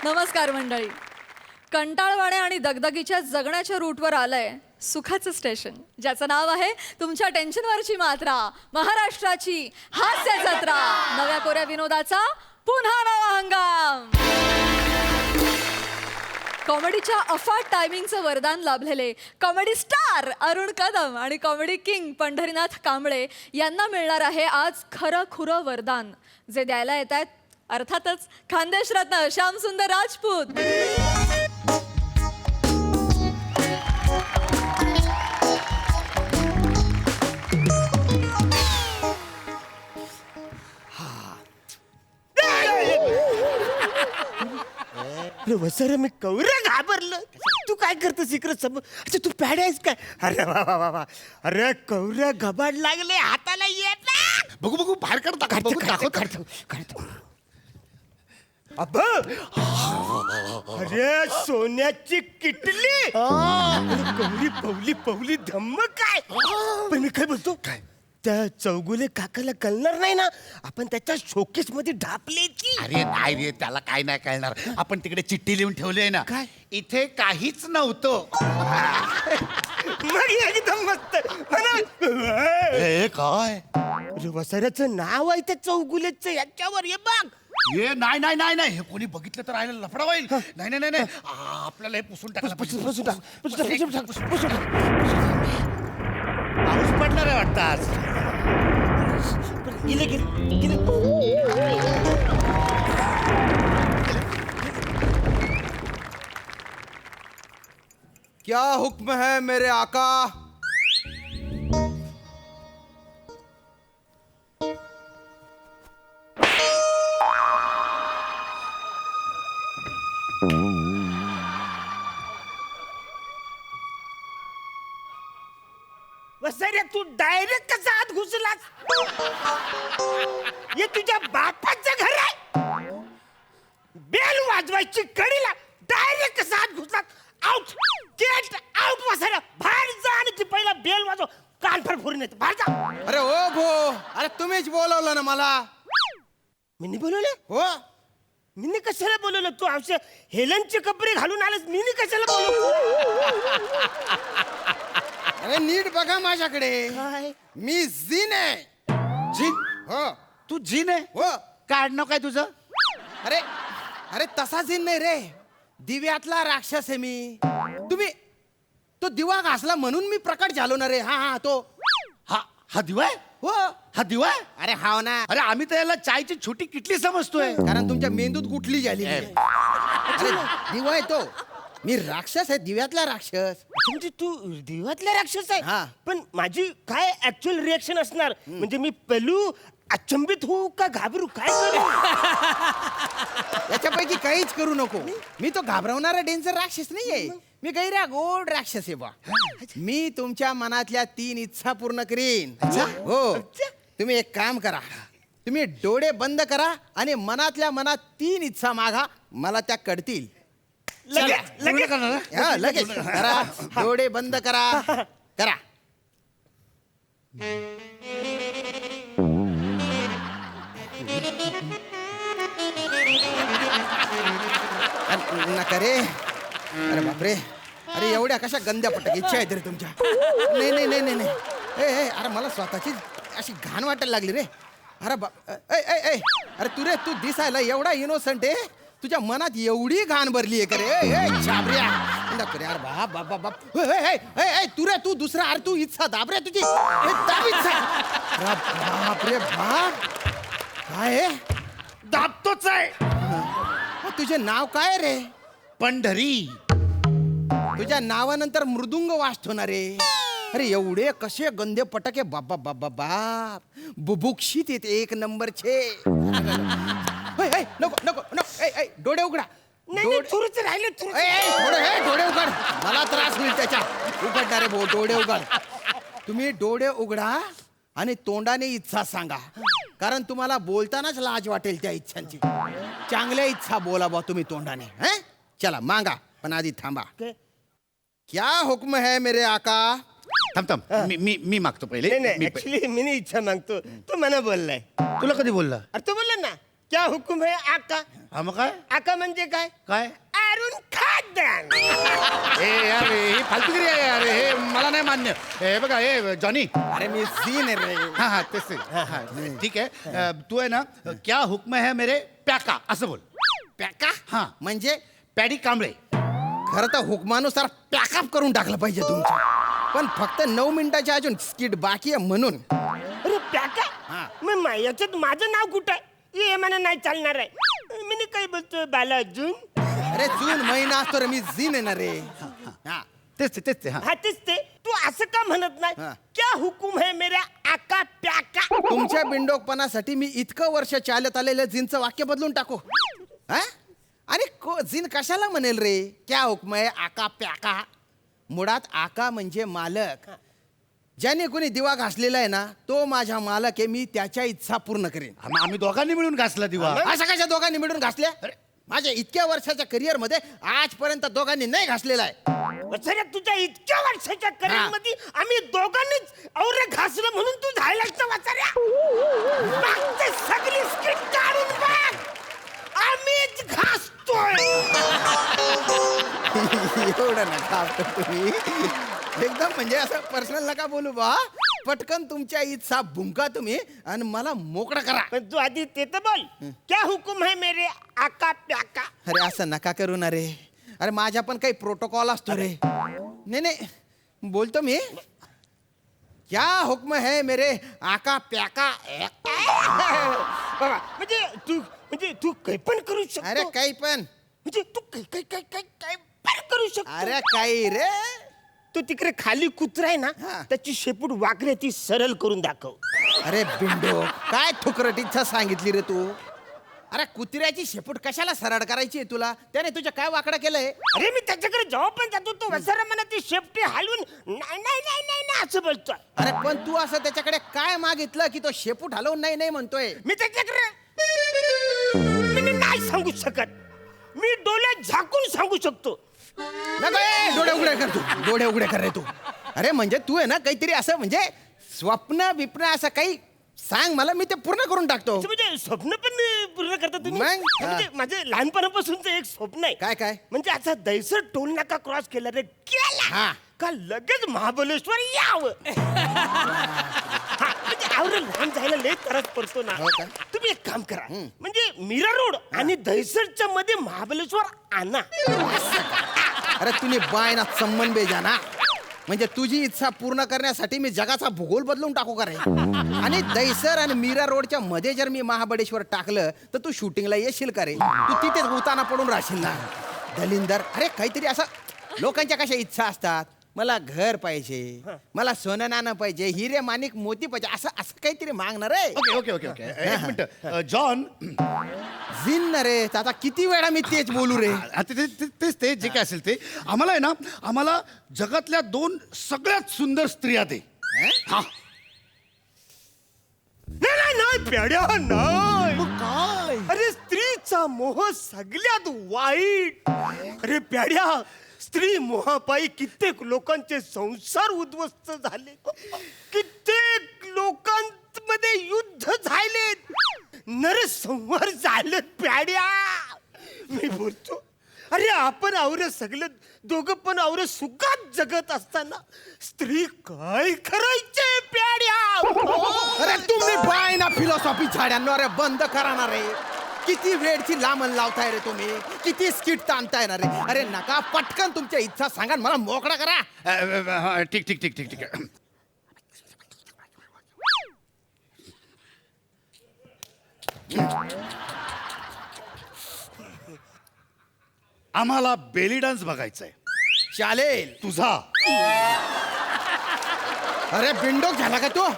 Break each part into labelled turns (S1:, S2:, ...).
S1: नमस्कार मंडळी. कंटाळवाण्या आणि दगदगीच्या जगण्याच्या रूटवर आलंय सुखाचं स्टेशन, ज्याचं नाव आहे तुमच्या टेन्शनवरची मात्रा, महाराष्ट्राची हास्य जत्रा. नव्या कोऱ्या विनोदाचा पुन्हा नवा हंगाम. कॉमेडीच्या अफाट टायमिंगचं वरदान लाभलेले कॉमेडी स्टार अरुण कदम आणि कॉमेडी किंग पंढरीनाथ कांबळे यांना मिळणार आहे आज खरं खुरं वरदान, जे द्यायला येत आहेत अर्थातच खानदेश रत्न श्यामसुंदर राजपूत.
S2: वसर मी कौरं घाबरलं. तू काय करतोस इकडं समोर? अच्छा तू पॅड आहेस काय? अरे वा वा वा वा. अरे कौरं घबाड लागले हाताला येत ना.
S3: बघू बघू बाहेर काढता
S2: काढतो. अबे अरे सोन्याची किटली. कौरी पवली पवली धम्म काय. पण मी काय बोलतो काय, त्या चौगुले काकाला कळणार नाही ना आपण त्याच्या शोकेस मध्ये ढापले ती?
S3: अरे नाही रे, त्याला काय नाही कळणार. आपण तिकडे चिठ्ठी लिहून ठेवली आहे ना.
S2: काय?
S3: इथे काहीच नव्हतं.
S2: मग एकदम मस्त.
S3: ए काय
S2: वसाऱ्याचं नाव आहे त्या चौगुलेचं याच्यावर. हे बघ.
S3: ये नाही नाही नाही नाही, हे कोणी बघितलं तर राहिलं लफडा होईल. नाही नाही नाही नाही, आपल्याला हे पुसून टाकायला पाहिजे. पाऊस पडणार आहे वाटतं आज.
S2: गेले.
S4: क्या हुक्म है मेरे आका?
S2: वसाऱ्या तू डायरेक्ट कसा आत घुसलास? हे तुझ्या बापाचं घर आहे. बेल वाजवायची कडीला डायरेक्ट कसा आत घुसलास? Out, get out. वसाऱ्या बाहेर जा आणि ती पहिला बेल वाजव. कान फोडून येते. बाहेर जा.
S4: अरे ओ भो, अरे तुम्हीच बोलवलं ना मला.
S2: मी बोलवलं?
S4: हो,
S2: मी कशाला बोलवलं? तू असे हेलनचे कपडे घालून आलेस. मी कशाला बोलवलं?
S4: अरे नीट बघा माझ्याकडे.
S2: काय?
S4: मी जिन आहे.
S3: जीन?
S4: हो
S3: तू जीन आहे?
S4: हो.
S3: काय आडनाव काय तुझं?
S4: अरे अरे तसा जिन नाही रे, दिव्यातला राक्षस आहे मी. तुम्ही तो दिवा घासला म्हणून मी प्रकट झालो ना रे. हा हा तो.
S3: हा दिवा आहे?
S4: हो.
S3: हा दिवा आहे?
S4: अरे हाव ना.
S3: अरे आम्ही तर याला चायची छोटी किटली समजतोय.
S4: कारण तुमच्या मेंदूत गुटली झाली. अरे दिवा आहे तो. मी राक्षस आहे, दिव्यातला राक्षस.
S2: म्हणजे तू दिवातला राक्षस आहे?
S4: हा.
S2: पण माझी काय ऍक्च्युअल रिएक्शन असणार? म्हणजे मी पलू अचंबित होऊ का घाबरू? काय करू?
S4: याच्यापैकी काहीच करू नको. मी तो घाबरवणारा डेंजर राक्षस नाहीये. मी गैरा गोड राक्षस आहे बा. मी तुमच्या मनातल्या 3 इच्छा पूर्ण करीन. हो. तुम्ही एक काम करा, तुम्ही डोळे बंद करा आणि मनातल्या मनात 3 इच्छा मागा, मला त्या कळतील.
S2: लगेच
S4: हा, लगेच करा. डोळे बंद करा. करा. नका रे. अरे बापरे. अरे एवढ्या कशा गंद्या पटक इच्छा आहेत रे तुमच्या? नाही नाही नाही नाही नाही. ए अरे मला स्वतःची अशी घाण वाटायला लागली रे. अरे बाप. अरे तू दिसायला एवढा इनोसंट आहे, तुझ्या मनात एवढी घाण भरली आहे का रे? छाबऱ्या. नको रे. अरे बाप बाप बाप बाप. तू दुसरा. अरे तू इच्छा दाब रे तुझी. दाब इच्छा. अरे बाप रे बाप. काय
S3: दाबतोच आहे.
S4: तुझे नाव काय रे?
S3: पंढरी.
S4: तुझ्या नावानंतर मृदुंग वाजत होणार रे. अरे एवढे कसे गंदे पटके. बाबा बाबा बाप. बुभुक्षित येते 1 नंबरचे. नको नको नको. डोळे उघडा.
S2: नाही थोडंच राहिलं.
S4: डोळे उघड. मला त्रास होईल त्याच्या. उघडणारे भाऊ, डोळे उघड. तुम्ही डोळे उघडा आणि तोंडाने इच्छा सांगा, कारण तुम्हाला बोलतानाच लाज वाटेल त्या इच्छांची. चांगल्या इच्छा बोला बा तुम्ही तोंडाने. चला मांगा, पण आधी थांबा. क्या हुक्म है मेरे आका?
S3: थांब थांब, मी मागतो पहिले.
S2: नाही ऍक्च्युली मी इच्छा मागतो. तू मला बोललाय.
S3: तुला कधी बोलला?
S2: अरे तू बोलला ना क्या हुकुम है आका?
S3: हा मग काय
S2: आका म्हणजे काय?
S3: काय
S2: अरुण खाद्यान.
S3: हे यार ही फालतूगिरी आहे यार हे मला नाही मान्य हे बघा हे जॉनी
S4: अरे मी सीन आहे रे.
S3: हा हा तेच ते. हा, ठीक आहे तू आहे ना क्या हुक्म है मेरे प्याका असं बोल
S4: पॅका
S3: हा
S4: म्हणजे
S3: पॅडी कांबळे
S4: खरं तर हुकमानुसार पॅकअप करून टाकलं पाहिजे तुमचं, पण फक्त 9 मिनिटाची अजून स्किट बाकी आहे म्हणून.
S2: अरे प्याका
S3: हा.
S2: मग याच्यात माझं नाव कुठं आहे? हे मला नाही चालणार आहे. मी काय बोलतोय बाला अजून?
S4: अरे जून महिना असतो रे, मी झीन येणार रे.
S3: हा तेच ते तेच ते हा
S2: हा तेच ते. तू असं का म्हणत नाही?
S4: हा.
S2: क्या हुकुम है मेरा आका प्याका?
S4: तुमच्या बिंडोकपणासाठी मी इतकं वर्ष चालत आलेलं जिनचं वाक्य बदलून टाकू हा? आणि जिन कशाला म्हणेल रे क्या हुक्म आहे आका प्याका? मुळात आका म्हणजे मालक. ज्याने कोणी दिवा घासलेला आहे ना तो माझा मालक आहे. मी त्याच्या इच्छा पूर्ण करेन.
S3: आम्ही दोघांनी मिळून घासला दिवा
S4: अशा कशा दोघांनी मिळून घासल्या? माझ्या इतक्या वर्षाच्या करिअर मध्ये आजपर्यंत दोघांनी नाही घासलेला आहे.
S2: वत्सऱ्या, तुझ्या इतक्या वर्षाच्या करिअर मध्ये आम्ही दोघांनीच औरे घासलं म्हणून तू झायलाच वत्सऱ्या. मागचे सगळी स्किट काढून बघ, आम्हीच घासतोय.
S4: एवढं नका आपलं तुम्ही एकदम म्हणजे असं पर्सनल नका बोलू बा. पटकन तुमच्या इच्छा भुंका तुम्ही आणि मला मोकळं करा.
S2: पण तू आधी ते तर बोल, क्या हुकुम है मेरे आका प्याका?
S4: अरे असं नका करू ना रे. अरे माझ्या पण काही प्रोटोकॉल असतो रे. नाही नाही बोलतो मी. क्या हुक्म है मेरे आका प्याका?
S2: बाबा, म्हणजे तू काही पण करू शकतो.
S4: अरे काही पण.
S2: म्हणजे तू काही पण करू शकतो.
S4: अरे काही रे.
S2: तू तिकडे खाली कुत्रा आहे ना,
S4: हा.
S2: त्याची शेपूट वाकरे ती सरळ करून दाखव.
S4: अरे बिंडो काय ठुकरटीचं सांगितली रे तू? अरे कुत्र्याची शेपूट कशाला सरळ करायची आहे तुला? त्याने तुझ्या काय वाकडं केलंय?
S2: अरे मी त्याच्याकडे जेव्हा पण जातो तो वसारा मला ती शेपटी हलवून नाही नाही नाही नाही नाही असं बोलतोय.
S4: अरे पण तू असं त्याच्याकडे काय मागितलं की तो शेपूट हलवून नाही नाही म्हणतोय?
S2: मी त्याच्याकडे मी नाही सांगू शकत. मी डोळ्यात झाकून सांगू शकतो.
S4: नको, ए, डोळे उघडे कर तू. डोळे उघडे कर रे तू. अरे म्हणजे तू आहे ना काहीतरी असं म्हणजे स्वप्न बिप्न असं काही सांग मला, मी ते पूर्ण करून टाकतो.
S2: असं म्हणजे स्वप्न पण पूर्ण करता तुम्ही?
S4: मग?
S2: म्हणजे माझे लहानपणापासूनचं एक स्वप्न आहे.
S4: काय काय?
S2: म्हणजे असा दैसर टोल नाका क्रॉस केला रे केला
S4: हा.
S2: का लगेच महाबलेश्वर यावं. हा, म्हणजे आवरण लहान जायला लय त्रास पडतो ना.
S4: हो का?
S2: तुम्ही एक काम करा, म्हणजे मीरा रोड आणि दहिसरच्या मध्ये महाबलेश्वर आणा.
S4: अरे तुम्ही बाय ना संबंध बेजा ना. म्हणजे तुझी इच्छा पूर्ण करण्यासाठी मी जगाचा भूगोल बदलून टाकू का रे? आणि दैसर आणि मीरा रोडच्या मध्ये जर मी महाबळेश्वर टाकलं तर तू शूटिंगला येशील का रे? तू तिथेच उताना पडून राहशील ना. दलिंदर, अरे काहीतरी असं लोकांच्या कशा इच्छा असतात. मला घर पाहिजे, मला सोनं नाणं पाहिजे, हिरे माणिक मोती पाहिजे, असं असं काहीतरी मागणार रे.
S3: ओके ओके ओके ओके एक मिनिट जॉन
S4: जिन ना रे. आता किती वेळा मी तेच बोलू रे?
S3: तेच ते जे काय असेल ते आम्हाला आहे ना आम्हाला जगातल्या 2 सगळ्यात सुंदर स्त्रिया दे. हा
S2: नाही नाही नाही प्याड्या नाही.
S3: काय
S2: अरे स्त्रीचा मोह सगळ्यात वाईट. अरे प्याड्या, स्त्री मोहापायी कित्येक लोकांचे संसार उद्ध्वस्त झाले. कित्येक लोकांमध्ये युद्ध झाले, नरसंहार झाले. प्याड्या मी बोलतो, अरे आपण आवरे सगळे दोघं पण आवरे सुखात जगत असताना स्त्री काय करायचे प्याड्या?
S4: अरे तुम्ही बाय ना फिलॉसॉफी झाड्यांना रे बंद करा ना रे. किती वेळची लांबण लावताय रे तुम्ही? किती स्किट ताणताय ना रे? अरे नका, पटकन तुमच्या इच्छा सांगा मला मोकळा करा.
S3: ठीक ठीक ठीक ठीक ठीक आम्हाला बेली डान्स बघायचाय.
S4: चालेल.
S3: तुझा
S4: अरे बिंडोक झाला का तू?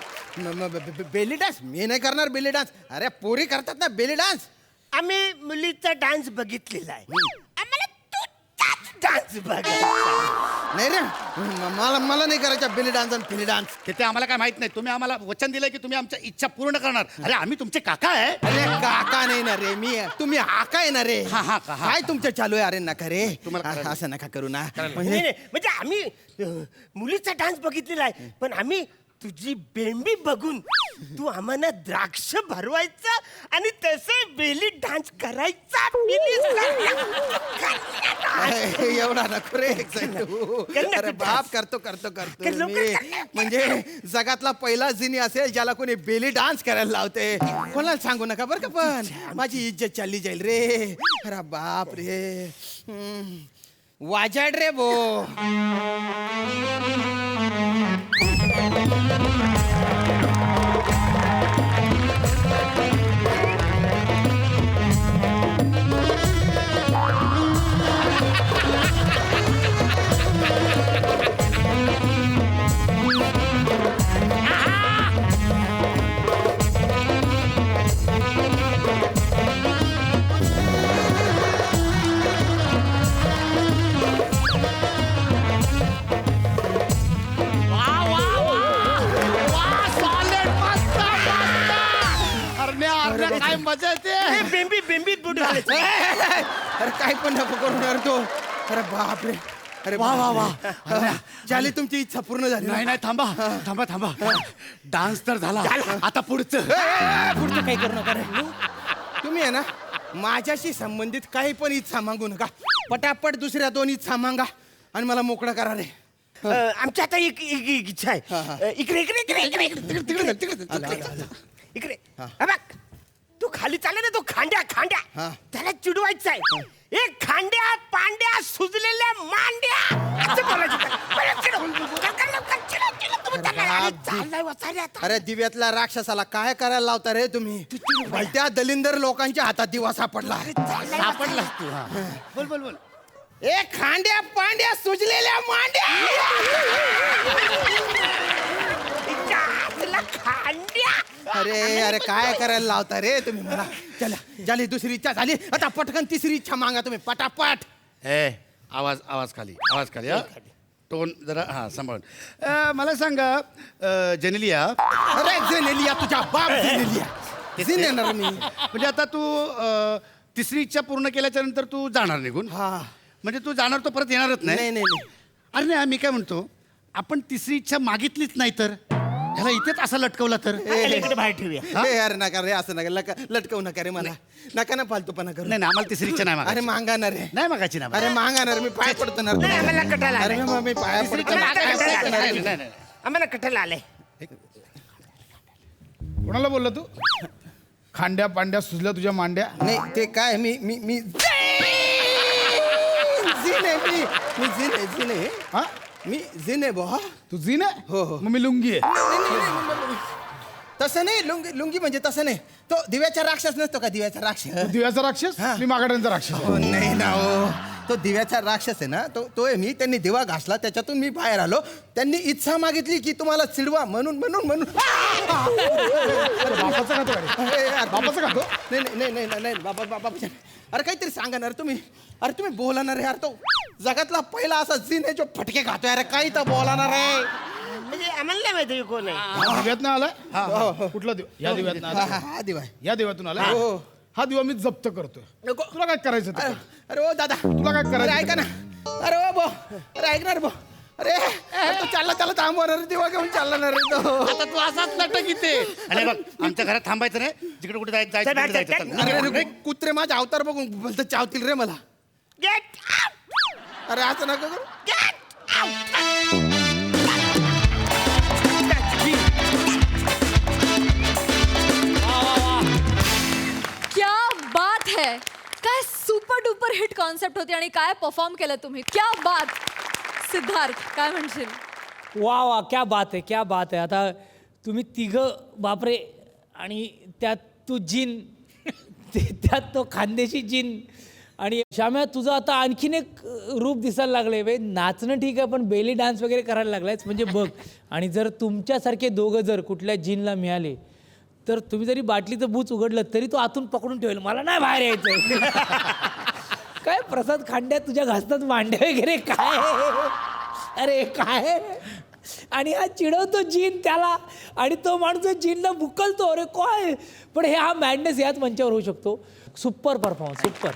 S4: बेली डान्स मी नाही करणार. बेली डान्स अरे पोरी करतात ना बेली डान्स.
S2: आम्ही मुलीचा डान्स बघितलेला आहे. आम्हाला तुझाच डान्स बघायचा.
S4: नाही रे, मला नाही करायचा बेली डान्स आणि फिली डान्स.
S3: ते आम्हाला काय माहित नाही. तुम्ही आम्हाला वचन दिलंय की तुम्ही आमच्या इच्छा पूर्ण करणार. अरे आम्ही तुमचे काका आहे.
S4: अरे काका नाही ना रे मी. तुम्ही हाका आहे ना रे.
S3: हा,
S4: काय तुमचं चालू आहे? अरे नका रे,
S3: तुम्हाला करायला-
S4: असं नका करू ना.
S2: नाही, नाही, म्हणजे आम्ही मुलीचा डान्स बघितलेला आहे, पण आम्ही तुझी बेंबी बघून तू आम्हाला द्राक्ष भरवायचा आणि तसे बेली डान्स करायचा.
S4: एवढा नको रे तू. अरे बाप, करतो करतो करतो
S2: कर लवकर,
S4: मी.
S2: कर.
S4: म्हणजे जगातला पहिला जिनी असेल ज्याला कोणी बेली डान्स करायला लावते. कोणाला सांगू नका बरं का, पण माझी इज्जत चालली जाईल रे. अरे बाप रे. वाजाड रे बो.
S3: काय मजा येते.
S2: बेंबी बेंबी बुड घालायचं.
S4: अरे काय पण नको करून यार तो. अरे बाप रे. अरे
S3: वा वा वा.
S4: झाली तुमची इच्छा पूर्ण झाली ना?
S3: नाही नाही, थांबा थांबा थांबा. डान्स तर झाला, आता पुढचं.
S4: पुढचं काही करू नका रे. तुम्ही आहे ना, माझ्याशी संबंधित काही पण इच्छा मागू नका. पटापट दुसऱ्या 2 इच्छा मागा आणि मला मोकळं करा रे.
S2: आमची आता एक इच्छा आहे. इकडे इकडे इकडे इकडे इकडे तिकडे इकडे. हा बघ, तू खाली चालला ना, तो खांड्या खांड्या त्याला चिडवायचा आहे. एक खांड्या पांड्या सुजलेल्या मांड्या असं बोलायचं.
S4: अरे दिव्यातल्या राक्षसाला काय करायला लावता रे तुम्ही? भलत्या दलिंदर लोकांच्या हातात दिवा सापडला.
S3: सापडला तू. बोल बोल बोल.
S4: एक खांड्या पांड्या सुजलेल्या मांड्या.
S2: खांड्या.
S4: अरे अरे काय करायला लावता रे तुम्ही मला? चला, झाली दुसरी इच्छा झाली, आता पटकन तिसरी इच्छा मागा तुम्ही पटापट.
S3: ए, आवाज आवाज खाली, आवाज खाली. हा, टोन जरा हा सांभाळून. मला सांगा जेनेलिया.
S4: अरे जेनेलिया, तुझ्या बाप जेनेलिया. जेनेलिया मी.
S3: म्हणजे आता तू तिसरी इच्छा पूर्ण केल्याच्या नंतर तू जाणार निघून.
S4: हा.
S3: म्हणजे तू जाणार तो परत येणारच
S4: नाही
S3: नाही.
S4: नाही नाही.
S3: अरे नाही, मी काय म्हणतो, आपण तिसरी इच्छा मागितलीच नाही तर ह्याला इथेच असं लटकवला तर.
S2: इकडे बाहेर ठेवूया.
S4: हे यार नका रे, असं नका लटकवू नका रे मला. नका ना फालतूपणा करू.
S3: नाही नाही, आम्हाला तिसरी इच्छा नाही
S4: अरे
S3: मागायची.
S4: मागा ना रे.
S3: नाही मागायची ना.
S4: अरे मागा ना रे, मी पाय पडतो ना.
S2: नाही, आम्हाला कटाला
S4: अरे
S2: आलंय.
S4: मी पाया पडतो ना.
S3: नाही, नाही, नाही.
S2: आम्हाला कटाला आलंय.
S5: कोणाला बोलला तू? खांड्या पांड्या सुजल्या तुझ्या मांड्या.
S4: नाही ते काय मी मी मी जिने मी जिने
S5: हा,
S4: मी जिने बो.
S5: तू जीन आहे?
S4: हो, हो.
S5: मग मी लुंगी आहे.
S4: तसं नाही, लुंगी म्हणजे तसं नाही. तो दिव्याचा राक्षस नसतो का? दिव्याचा राक्षस.
S5: तू दिव्याचा राक्षस,
S4: हा.
S5: मी मागाड्यांचा राक्षस आहे.
S4: हो नाही ना हो. तो दिव्याचा राक्षस आहे ना, तो आहे मी. त्यांनी दिवा घासला, त्याच्यातून मी बाहेर आलो. त्यांनी इच्छा मागितली की तुम्हाला चिडवा म्हणून म्हणून म्हणून.
S5: अरे बापाचं खातो गाडी.
S4: अरे यार,
S5: बापाचं खातो.
S4: नाही नाही नाही नाही नाही बाबा बाबा. अरे काहीतरी सांगा ना रे तुम्ही. अरे तुम्ही बोला ना रे यार. तो जगातला पहिला असा जिन आहे जो फटके खातोय. अरे काही तर बोला ना रे.
S2: म्हणजे आम्हाला नाही माहिती कोण आहे.
S5: दिव्यातनं आलाय? कुठला दिवा? या दिव्यातनं
S4: हा
S5: आलाय.
S4: हा दिवा आहे.
S5: या दिव्यातून आलाय.
S4: हो.
S5: हा दिवा मी जप्त करतोय.
S4: नको.
S5: तुला काय करायचं ते
S4: अरे
S5: कर.
S4: अरे ओ दादा,
S5: तुला काय
S4: अरे
S5: करायचं
S4: ऐका ना. अरे ओ बो, अरे ऐकणार बो. अरे तो चालला चालला थांबवणार रे, दिवा घेऊन चालला ना रे तो.
S3: आता तू असाच नाटक इथे. आणि बघ, आमच्या घरात थांबायचं नाही. जिकडे कुठे जायचं
S2: चल,
S3: तिकडे
S2: चल,
S3: जायचं.
S2: चल.
S3: चल.
S4: अरे अरे, कुत्रे माझा अवतार बघून भलतं चावतील रे मला.
S2: गेट
S4: अरे असं नका करू.
S1: क्या बात है. काय सुपर डुपर हिट कॉन्सेप्ट होती आणि काय परफॉर्म केलं तुम्ही. क्या बात. सिद्धार्थ, काय म्हणशील?
S6: वा वा, क्या बात आहे, क्या बात आहे. आता तुम्ही तिघं बापरे, आणि त्यात तू जिन, त्यात तो खानदेशी जिन, आणि श्याम्या तुझं आता आणखीन एक रूप दिसायला लागलंय. बे नाचणं ठीक आहे, पण बेली डान्स वगैरे करायला लागलायच म्हणजे बघ. आणि जर तुमच्यासारखे दोघं जर कुठल्या जिनला मिळाले तर तुम्ही जरी बाटलीचं बूच उघडलं तरी तो आतून पकडून ठेवेल, मला नाही बाहेर यायचं. काय प्रसाद खांड्या तुझ्या घासतात मांड्या वगैरे काय? अरे काय. आणि हा चिडवतो जिन त्याला, आणि तो माणूस जिनला बुकलतो. अरे काय. पण हे हा मॅडनेस याच मंचावर होऊ शकतो. Super performance, super.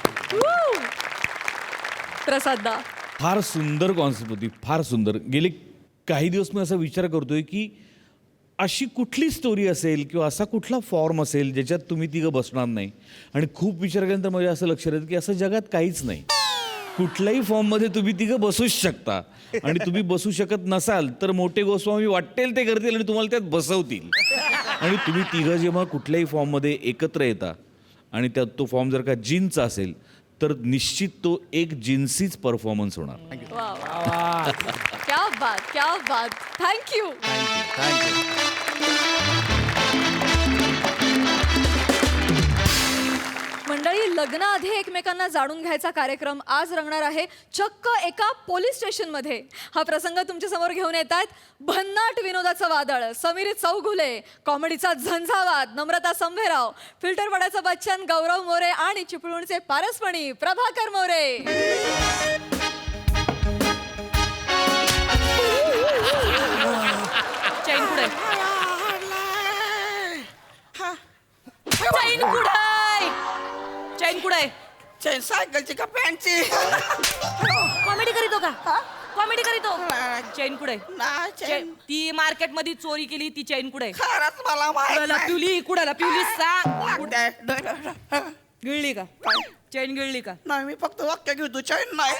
S1: प्रसाददा.
S7: फार सुंदर कॉन्सेप्ट होती, फार सुंदर. गेले काही दिवस मी असा विचार करतोय की अशी कुठली स्टोरी असेल किंवा असा कुठला फॉर्म असेल ज्याच्यात तुम्ही तिघं बसणार नाही? आणि खूप विचार केल्यानंतर माझ्या असं लक्षात येतं की असं जगात काहीच नाही. कुठल्याही फॉर्ममध्ये तुम्ही तिघं बसूच शकता. आणि तुम्ही बसू शकत नसाल तर मोठे गोस्वामी वाटेल ते करतील आणि तुम्हाला त्यात बसवतील. आणि तुम्ही तिघं जेव्हा कुठल्याही फॉर्ममध्ये एकत्र येता आणि त्यात तो फॉर्म जर का जिनचा असेल तर निश्चित तो एक जिन्सीच परफॉर्मन्स होणार.
S1: वा वा. क्या बात, क्या बात. थँक्यू. मंडळी, लग्नाआधी एकमेकांना जाणून घ्यायचा कार्यक्रम आज रंगणार आहे चक्क एका पोलीस स्टेशनमध्ये. हा प्रसंग तुमच्या समोर घेऊन येत आहेत भन्नाट विनोदाचं वादळ, समीर चौघुले, कॉमेडीचा झंझावात नम्रता संभेराव, फिल्टरवाड्याचं बच्चन गौरव मोरे आणि चिपळूणचे पारसपणी प्रभाकर मोरे.
S8: चैन कुठे चैन कुठे चैन कुठे
S4: चैन सायकलची का पॅन्टची?
S8: कॉमेडी करीतो का? कॉमेडी करीतो. चैन कुठे?
S4: नाही चैन
S8: ती मार्केट मध्ये चोरी केली ती चैन कुठे?
S4: खरंच मला माहित नाही.
S8: पिवली कुडाला पिवली सांग.
S4: कुठे?
S8: गिळली का? चैन गिळली का?
S4: नाही मी फक्त वाक्य घेतो चैन नाही.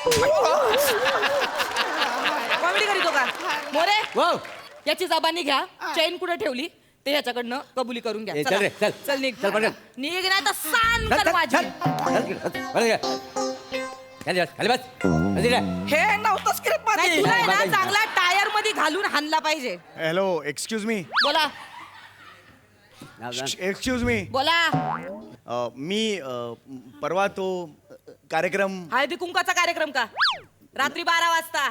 S8: कॉमेडी करीतो का? मोरे याची जबानी घ्या. चैन कुठे ठेवली ते ह्याच्याकडनं कबुली करून घ्या.
S9: चल रे, चल.
S8: चल निघ.
S9: चल पटकन.
S8: निघ नाही तर सान कर माझी.
S4: हे नव्हतं स्क्रिप्ट
S8: नाही, तुला आहे ना चांगला टायर मध्ये घालून हाणला पाहिजे.
S2: Hello, excuse me.
S8: बोला
S2: एक्सक्यूज मी.
S8: बोला.
S2: मी परवा तो कार्यक्रम.
S8: हळदी कुंकाचा कार्यक्रम का? रात्री 12 वाजता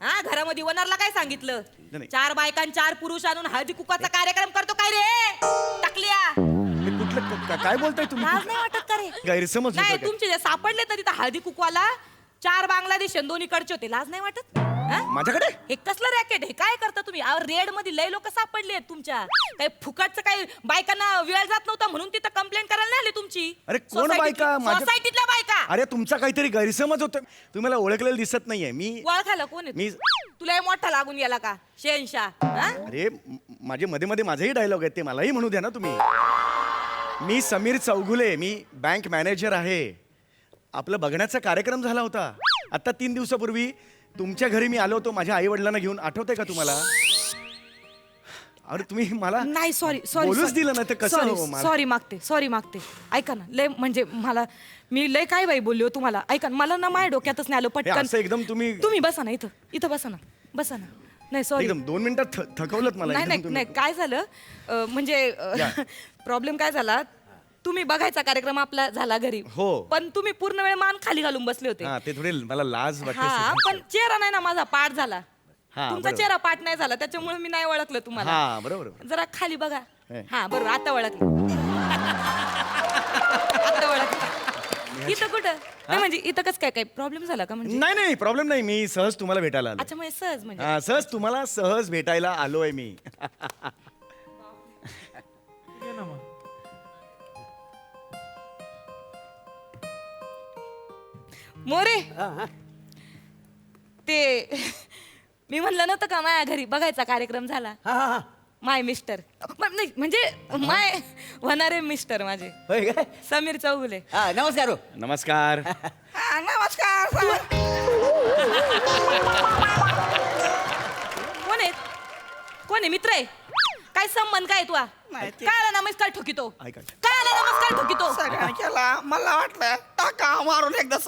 S8: हा घरामध्ये वनरला काय सांगितलं?
S2: नाही.
S8: 4 बायकां 4 पुरुष आणून हळदी कुंकाचा कार्यक्रम करतो काय रे टाकलिया?
S2: हे कुठलं काय बोलताय तुम्ही?
S8: लाज नाही वाटत का रे?
S2: गैरसमज
S8: नाही,
S2: होतोय काय?
S8: तुमचे जे सापडले तर तिथं हळदी कुकवाला 4 बांगलादेशी आणि 2 इकडचे होते. लाज नाही वाटत? हा?
S2: माझ्याकडे?
S8: हे कसलं रॅकेट? हे काय करता तुम्ही? रेड मध्ये लय लोक सापडले आहेत तुमच्या. काही फुकटचं काही बायकांना वेळ जात नव्हता म्हणून तिथं कंप्लेंट करायला नाही आली तुमची.
S2: अरे कोण बायका?
S8: सोसायटीतल्या बायका.
S2: अरे तुमचा काहीतरी गैरसमज होतोय. तुम्ही मला ओळखलेलं दिसत नाहीये. मी
S8: ओळखायला कोण आहे?
S2: मी
S8: तुला हे मोठा लागून गेला का शहनशाह? हा?
S2: अरे माझे मध्ये मध्ये माझेही डायलॉग आहेत ते मलाही म्हणू द्या ना तुम्ही. मी समीर चौघुले, मी बँक मॅनेजर आहे. आपला बघण्याचा कार्यक्रम झाला होता आता 3 दिवसापूर्वी. तुमच्या घरी मी आलो होतो माझ्या आई वडिलांना घेऊन. आठवतंय का तुम्हाला? अरे तुम्ही मला
S8: नाही सॉरी
S2: बोलूच दिलं नाही तर कसं हो मला?
S8: सॉरी मागते. ऐका ना लय म्हणजे मी लय काय बाई बोललो तुम्हाला. ऐका ना, मला ना माझ्या डोक्यातच नाही आलं
S2: हे
S8: पटकन.
S2: असं एकदम तुम्ही
S8: बसा ना इथं बसा ना. नाही सॉरी.
S2: एकदम 2 मिनिटात थकवलत मला
S8: नाही
S2: एकदम
S8: नाही
S2: तुम्ही.
S8: नाही काय झालं म्हणजे प्रॉब्लेम काय झाला? तुम्ही बघायचा कार्यक्रम आपला झाला घरी.
S2: हो.
S8: पण तुम्ही पूर्ण वेळ मान खाली घालून बसले होते.
S2: हा, ते थोडे मला लाज
S8: हा
S2: वाटते.
S8: पण चेहरा नाही ना माझा पाठ झाला.
S2: हा,
S8: तुमचा
S2: बरोबर.
S8: चेहरा पाठ नाही झाला त्याच्यामुळे मी नाही ओळखलं तुम्हाला.
S2: हा बरोबर.
S8: जरा खाली बघा.
S2: हे.
S8: हा बरोबर आता ओळखलं. आता ओळखलं. इथं कुठं? नाही म्हणजे इथं कसं काय प्रॉब्लेम झाला का म्हणजे?
S2: नाही नाही प्रॉब्लेम नाही. मी सहज तुम्हाला भेटायला आलो.
S8: अच्छा म्हणजे सहज म्हणजे.
S2: हा, सहज तुम्हाला सहज भेटायला आलोय मी.
S8: मोरे ते मी म्हणलं नव्हतं का माझ्या घरी बघायचा कार्यक्रम झाला. माय मिस्टर नाही म्हणजे माय होणारे मिस्टर माझे
S9: होय काय?
S8: समीर चौगुले.
S9: नमस्कार हो.
S2: नमस्कार.
S4: नमस्कार.
S8: कोण आहे मित्र आहे? काय संबंध काय तुला?
S4: नाही ते-
S8: काय आला नमस्कार ठोकितो?
S2: ऐका.
S8: काय आला नमस्कार ठोकितो?
S4: सगळ्यांनी केला. मला वाटलं टाका मारून एकदाच.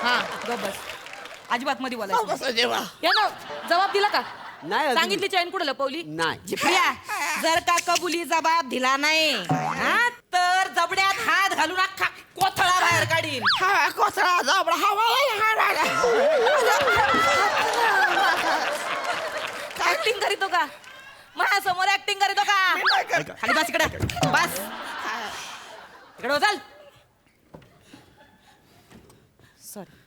S8: हा गबस अजिबात मध्ये बोलायचं
S4: कसं जेव्हा
S8: या ना जबाब दिला का?
S9: नाही अजून.
S8: सांगितली चैन कुठं लपवली?
S9: नाही.
S8: झिपऱ्या जर का कबुली जबाब दिला नाही हा, तर जबड्यात हात घालून अख्खा कोथळा बाहेर काढीन.
S4: हा कोसळा जाबडा
S8: ऍक्टिंग करीतो का? माझ्यासमोर ऍक्टिंग करीतो का?
S2: ऐका.
S8: खाली बस इकडे बस इकडे हो, चल. सॉरी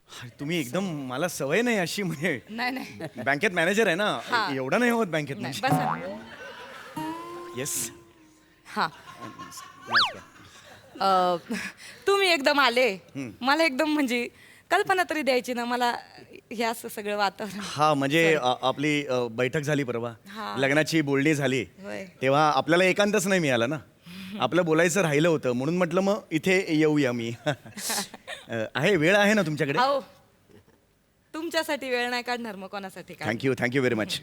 S2: अरे, तुम्ही एकदम मला सवय नाही अशी म्हणजे
S8: नाही
S2: बँकेत मॅनेजर आहे ना.
S8: हा.
S2: एवढं नाही होत बँकेत
S8: नाही
S2: म्हणजे.
S8: बस
S2: येस.
S8: हा तुम्ही एकदम आले मला एकदम म्हणजे कल्पना तरी द्यायची ना मला हे असं सगळं वातावरण.
S9: हा म्हणजे आपली बैठक झाली परवा,
S8: हा.
S9: लग्नाची बोलणी झाली,
S8: होय.
S9: तेव्हा आपल्याला एकांतच नाही मिळाला ना, आपलं बोलायचं राहिलं होतं, म्हणून म्हटलं मग इथे येऊया मी. आहे, वेळ आहे ना तुमच्याकडे?
S8: अहो तुमच्यासाठी वेळ नाही काढणार मग कोणासाठी काय?
S9: Thank you very much.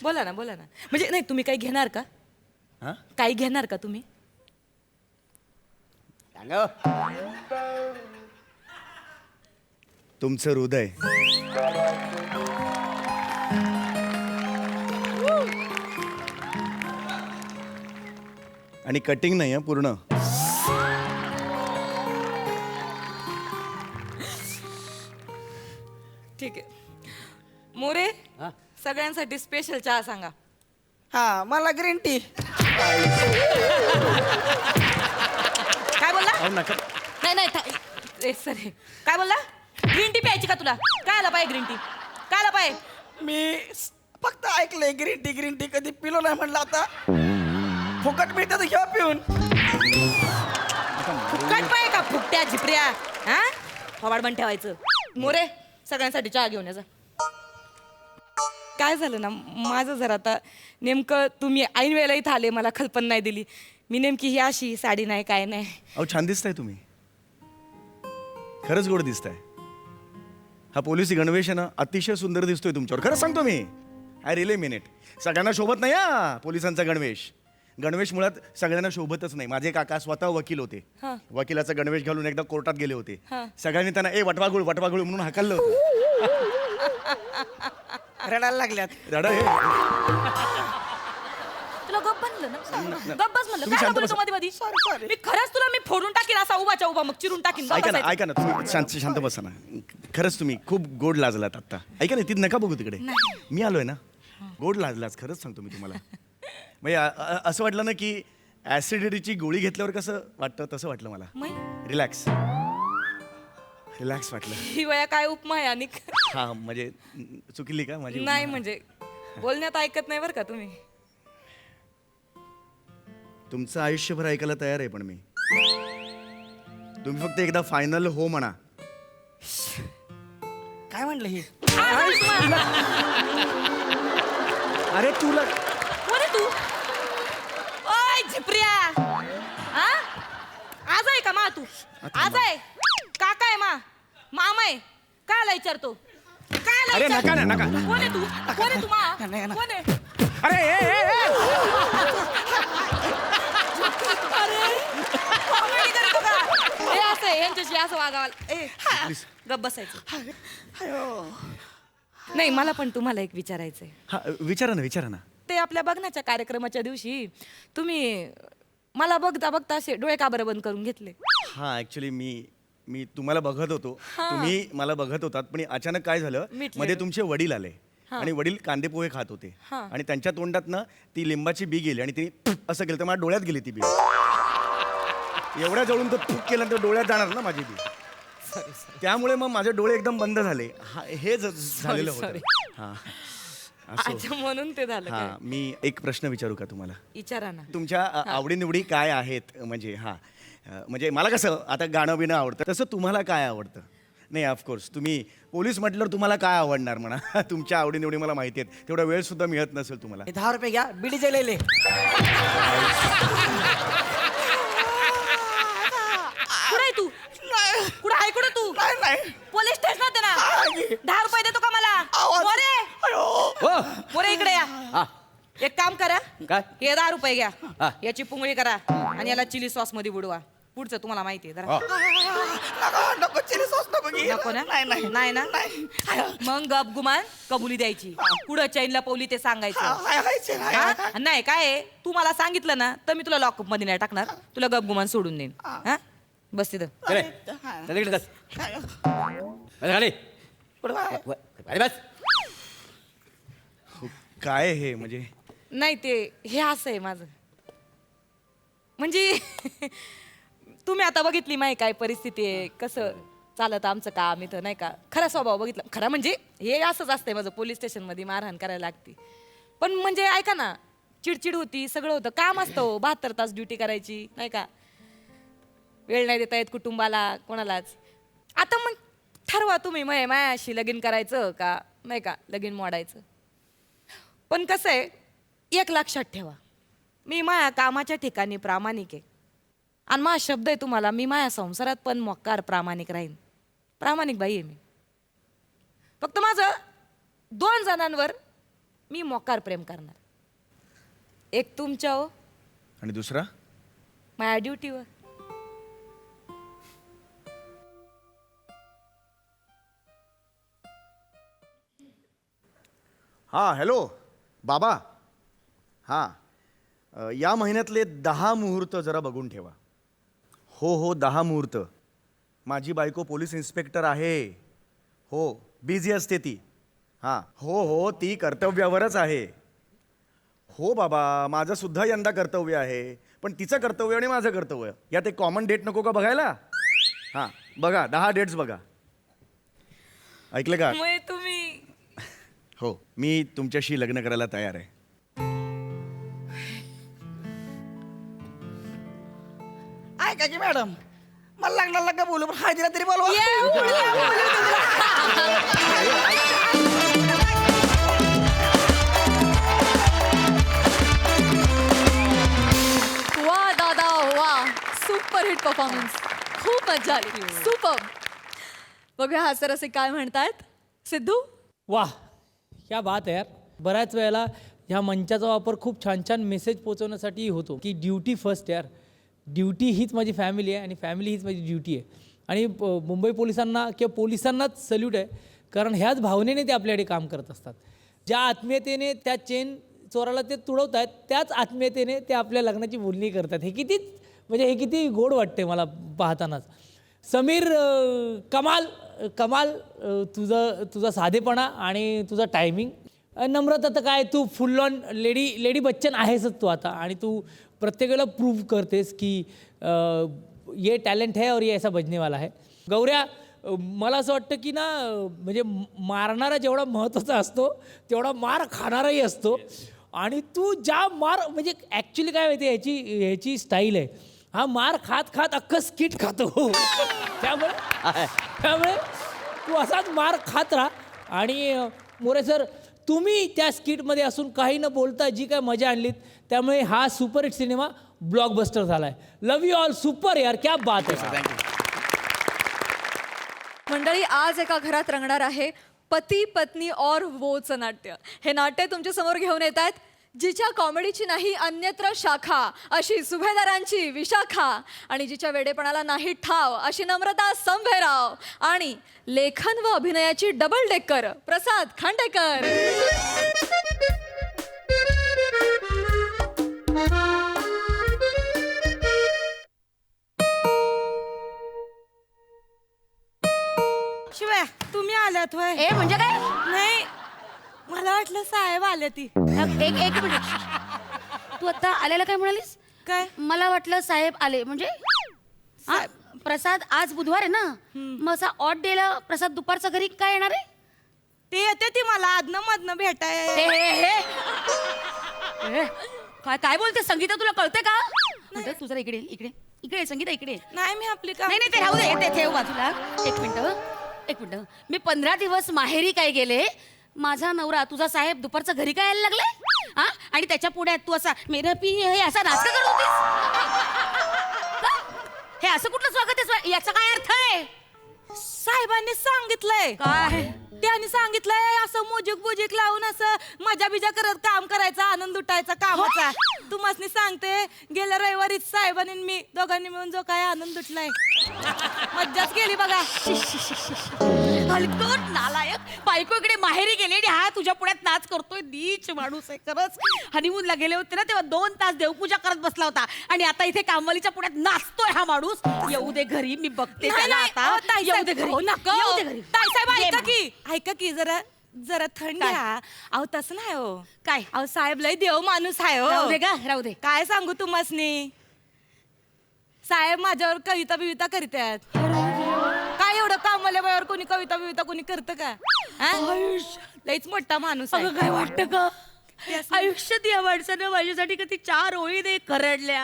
S8: बोला ना म्हणजे नाही तुम्ही काही घेणार का?
S9: हां
S8: काही घेणार का तुम्ही?
S9: तुमचं हृदय. आणि कटिंग नाही आहे पूर्ण.
S8: ठीक आहे. मोरे सगळ्यांसाठी स्पेशल चहा सांगा.
S4: हा मला ग्रीन टी.
S8: काय बोलला?
S9: अहो नका.
S8: नाही सर काय बोलला? ग्रीन टी प्यायची का तुला? काय आला पाहिजे ग्रीन टी? काय आला पाहिजे?
S4: मी फक्त ऐकलंय ग्रीन टी कधी पिलो नाही म्हणलं, आता फुकट मिळतं तर घ्या पिऊन.
S8: फुकट पाहिजे का फुकट्या झिपऱ्या? हा फवाड बन ठेवायचं. मोरे सगळ्यांसाठी चहा घेऊन यायचा. काय झालं ना माझं जर आता नेमकं तुम्ही ऐन वेळेला इथं आले, मला कल्पना नाही दिली. मी नेमकी ही अशी साडी नाही काय नाही.
S9: अहो छान दिसताय तुम्ही, खरंच गोड दिसताय. हा पोलिसी गणवेश आहे ना, अतिशय सुंदर दिसतोय तुमच्यावर, खरंच सांगतो मी. I relief mean it. सगळ्यांना शोभत नाही हा पोलिसांचा गणवेश. गणवेश मुळात सगळ्यांना शोभतच नाही. माझे काका स्वतः वकील होते,
S8: हा.
S9: वकिलाचा गणवेश घालून एकदा कोर्टात गेले होते.
S8: हा.
S9: सगळ्यांनी त्यांना वटवागुळ म्हणून हाकललं होतं.
S4: रडायला लागल्यात.
S9: रडा हे.
S8: तुला गप बनलं ना? गप बस म्हणलं.
S9: तुम्ही
S8: काय
S9: शांत
S8: बोलतो
S9: बसा.
S8: मध्ये मी खरंच तुला मी फोडून टाकीन असा उभाच्या उभा, मग चिरून टाकीन. गप बसायचं.
S9: ऐका ना तुम्ही शांत बसा ना. खरंच तुम्ही खूप गोड लाजलात आता. ऐका ना, ती नका बघू तिकडे, मी आलोय ना. गोड लाजलाच, खरंच सांगतो मी तुम्हाला. म्हणजे असं वाटलं ना की ऍसिडिटीची गोळी घेतल्यावर कसं वाटतं तसं वाटलं मला.
S8: मग
S9: रिलॅक्स वाटलं.
S8: ही वया काय उपमा आहे आणि
S9: हा म्हणजे चुकली का माझी?
S8: नाही म्हणजे बोलण्यात ऐकत नाही बरं का तुम्ही.
S9: तुमचं आयुष्यभर ऐकायला तयार आहे, पण मी तुम्ही फक्त एकदा फायनल हो म्हणा.
S4: काय म्हणलं हे?
S9: अरे तुला
S8: कोण आहे तू? ओय झिपऱ्या, हा आज आहे का मा तू? आज आहे काका आहे मामा आहे? काय आला विचारतो? काय आला
S2: अरे
S8: विचारतो?
S2: नका ना, नका.
S8: कोण आहे तू? कोण आहे तू मा?
S4: नाही, नाही.
S8: कोण आहे?
S2: अरे
S8: कॉमेडी करतो का? हे असं आहे, यांच्याशी असं वागावं. गप बसायचं. नाही मला पण तुम्हाला एक विचारायचंय.
S9: हा विचारा ना.
S8: ते आपल्या बघण्याच्या कार्यक्रमाच्या दिवशी तुम्ही मला बघता असे डोळे का बरं बंद करून घेतले?
S9: हा ऍक्च्युली मी तुम्हाला बघत होतो, तुम्ही मला बघत होतात, पण अचानक काय झालं,
S8: मिटले.
S9: मध्ये तुमचे वडील आले आणि वडील कांदे पोहे खात होते आणि त्यांच्या तोंडात ना ती लिंबाची बी गेली आणि तिने असं केलं तर माझ्या डोळ्यात गेली ती बी. एवढ्या जवळून तर थूक केलं तर डोळ्यात जाणार ना माझी बी. त्यामुळे मग माझे डोळे एकदम बंद झाले. हे झालेलं होतं. हा असो.
S8: अच्छा म्हणून ते झालं
S9: हा
S8: काय?
S9: मी एक प्रश्न विचारू का तुम्हाला?
S8: विचारा ना.
S9: तुमच्या आवडीनिवडी काय आहेत? म्हणजे म्हणजे मला कसं आता गाणं बिणं आवडतं, तसं तुम्हाला काय आवडतं? नाही ऑफकोर्स तुम्ही पोलीस म्हटल्यावर तुम्हाला काय आवडणार म्हणा. तुमच्या आवडीनिवडी मला माहिती आहेत, तेवढा वेळ सुद्धा मिळत नसेल तुम्हाला.
S4: 10 रुपये घ्या, बिडी जेलेले.
S8: कुठे आहे तू? कुठे आहे कुठे तू? पोलीस स्टेशनात आहे ना. 10 रुपये देतो का मला? मोरे इकडे या. एक काम करा, हे 10 रुपये घ्या, याची पुंगळी करा आणि याला चिली सॉस मध्ये बुडवा. पुढचं तुम्हाला माहिती आहे जरा.
S4: नको चिली सॉस नको घे.
S8: नको ना? नाही ना? मग गप गुमान कबुली द्यायची. पुढं चैनला पवली ते सांगायचं. हा? नाही काय आहे, तू मला सांगितलं ना तर मी तुला लॉकअप मध्ये नाही टाकणार, तुला गप गुमान सोडून देईन. हा बस तिथं.
S9: काय हे म्हणजे?
S8: नाही ते हे असं आहे माझं, म्हणजे तुम्ही आता बघितली माही काय परिस्थिती आहे, कसं चालत आमचं काम इथं नाही का. खरा स्वभाव बघितला, खरा म्हणजे हे असंच असतंय माझं. पोलीस स्टेशनमध्ये मारहाण करायला लागते, पण म्हणजे ऐका ना, चिडचिड होती, सगळं होतं. काम असतं 72 तास ड्युटी करायची नाही का. वेळ नाही देता येत कुटुंबाला कोणालाच. आता मग ठरवा तुम्ही मायाशी लगीन करायचं का नाही का लगीन मोडायचं. पण कसं आहे, एक लक्षात ठेवा, मी माया कामाच्या ठिकाणी प्रामाणिक आहे आणि माझा शब्द आहे तुम्हाला, मी माया संसारात पण मोक्कार प्रामाणिक राहीन. प्रामाणिक बाई आहे मी. फक्त माझं 2 जणांवर मी मोक्कार प्रेम करणार. एक तुमच्यावर
S9: आणि दुसरा
S8: माझ्या ड्युटीवर.
S9: हां हॅलो बाबा. हां या महिन्यातले 10 मुहूर्त जरा बघून ठेवा. हो 10 मुहूर्त. माझी बायको पोलीस इन्स्पेक्टर आहे. हो बिझी असते ती. हां हो ती कर्तव्यावरच आहे. हो बाबा, माझं सुद्धा यंदा कर्तव्य आहे, पण तिचं कर्तव्य आणि माझं कर्तव्य यात एक कॉमन डेट नको का बघायला. हां बघा 10 डेट्स बघा. ऐकलं का?
S8: मग तुम्ही
S9: हो मी तुमच्याशी लग्न करायला तयार आहे.
S4: ऐका की मॅडम, मला लग्नाला का बोलू, पण हळदीला तरी बोलवा.
S1: वा दादा वा, सुपर हिट परफॉर्मन्स, खूप मजा आली, सुपर. बघूया हासर असे काय म्हणतायत. सिद्धू,
S6: वाह, क्या बात आहे यार. बऱ्याच वेळेला ह्या मंचाचा वापर खूप छान छान मेसेज पोहोचवण्यासाठी होतो की ड्युटी फर्स्ट यार. ड्युटी हीच माझी फॅमिली आहे आणि फॅमिली हीच माझी ड्युटी आहे. आणि मुंबई पोलिसांना किंवा पोलिसांनाच सल्यूट आहे, कारण ह्याच भावनेने ते आपल्याकडे काम करत असतात. ज्या आत्मीयतेने त्या चेन चोराला ते तुडवत आहेत, त्याच आत्मीयतेने ते आपल्या लग्नाची बोलणी करतात. हे किती गोड वाटते मला पाहतानाच. समीर, कमाल तुझा साधेपणा आणि तुझा टायमिंग. नम्रता तर काय, तू फुल ऑन लेडी बच्चन आहेसच तू आता. आणि तू प्रत्येक वेळेला प्रूव्ह करतेस की ये टॅलेंट है और ये ऐसा बजने वाला है. गौऱ्या, मला असं वाटतं की ना, म्हणजे मारणारा जेवढा महत्त्वाचा असतो तेवढा मार खाणाराही असतो. आणि तू ज्या म्हणजे ॲक्च्युली काय माहिती आहे, ह्याची स्टाईल आहे. हा मार खात अख्खं स्किट खातो. त्यामुळे तू असाच मार खात राहा. आणि मोरे सर, तुम्ही त्या स्किटमध्ये असून काही न बोलता जी काय मजा आणलीत, त्यामुळे हा सुपरहिट सिनेमा ब्लॉकबस्टर झाला आहे. Love you all. सुपर यार, क्या बात आहे.
S1: मंडळी, आज एका घरात रंगणार आहे पती पत्नी और वोचं नाट्य. हे नाट्य तुमच्या समोर घेऊन येत आहेत जिच्या कॉमेडीची नाही अन्यत्र शाखा अशी सुभेदारांची विशाखा, आणि जिच्या वेडेपणाला नाही ठाव अशी नम्रता संभेराव, आणि लेखन व अभिनयाची डबल डेकर प्रसाद खांडेकर.
S8: शिवाय तुम्ही आलात होय?
S10: ए म्हणजे काय?
S8: नाही, मला वाटलं साहेब आले ती.
S10: एक मिनिट, तू आता आल्याला काय म्हणालीस?
S8: काय?
S10: मला वाटलं साहेब आले म्हणजे हा, प्रसाद आज बुधवार आहे ना, मग असा ऑड डेला प्रसाद दुपारचा घरी काय येणार आहे?
S8: ते येते ती मला आदनं मधनं भेटाय.
S10: काय काय बोलते संगीता, तुला कळते का? म्हणते तू जरा इकडे इकडे इकडे संगीता इकडे.
S8: नाही मी आपली काम.
S10: नाही ते राहू दे, ते ठेव बाजूला. एक मिनिट, मी 15 दिवस माहेरी काय गेले. माझा नवरा तुझा साहेब दुपारचा घरी काय यायला लागलाय? हा, आणि त्याच्या पुढ्यात तू असा मेरा पी हे असा नाच करत होतीस. हे असं कुठलं स्वागत आहे? याचा काय अर्थ आहे?
S8: साहेबांनी सांगितलंय.
S10: काय?
S8: त्यांनी सांगितलंय असं मुजिक लावून असं मजा बिजा करत काम करायचा, आनंद उठायचा कामाचा. तुम्हाला सांगते, गेल्या रविवारीच साहेबांनी मी दोघांनी मिळून जो काय आनंद उठलाय, मज्जाच केली बघा.
S10: हलकट नालायक, बायको इकडे माहेरी गेले आणि हा तुझ्या पुढ्यात नाच करतोय. नीच माणूस आहे खरंच. हनीमूनला गेले होते ना तेव्हा 2 तास देवपूजा करत बसला होता, आणि आता इथे कामवालीच्या पुढ्यात नाचतोय हा माणूस. येऊ दे घरी, मी बघते त्याला आता. येऊ दे घरी, येऊ दे घरी.
S8: ताईसाहेब ऐका की जरा थंड घ्या. अहो तसं नाही हो.
S10: काय?
S8: अहो साहेब लय देव माणूस आहे
S10: राहू दे
S8: हो.
S10: का, राहू दे.
S8: काय सांगू तुम्हासनी, साहेब माझ्यावर कविता बिविता करतात. काय एवढं कामाला बायावर कोणी कविता बिविता कोणी करतं का? हा? लयच मोठा माणूस आहे.
S10: काय वाटतं का? आयुष्यात या माणसानं माझ्यासाठी कधी 4 ओळी दे करडल्या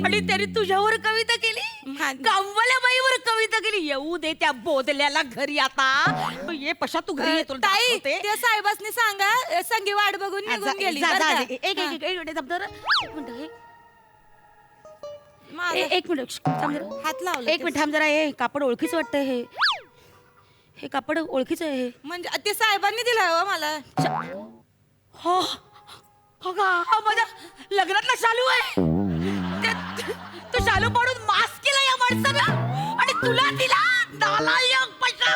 S10: आणि त्याने तुझ्यावर कविता केली, गाववाल्या बाईवर कविता केली. येऊ दे त्या बोदल्याला घरी आता. ये पशा तू घरी येतो.
S8: ताई त्या साहेबांनी सांगा संगी वाट बघून निघून गेली.
S10: एक मिनिट थांब जरा. एक मिनिट थांब जरा.
S8: हात लावला.
S10: एक मिनिट थांब जरा. हे कापड ओळखीच वाटतंय. हे कापड ओळखीच आहे. हे
S8: म्हणजे ते साहेबांनी दिला हो मला.
S10: हो हा माझ्या लग्नातला शालू आहे. तो शालू पाडून मास्क केला या माणसानं आणि तुला दिला नालायक पैसा.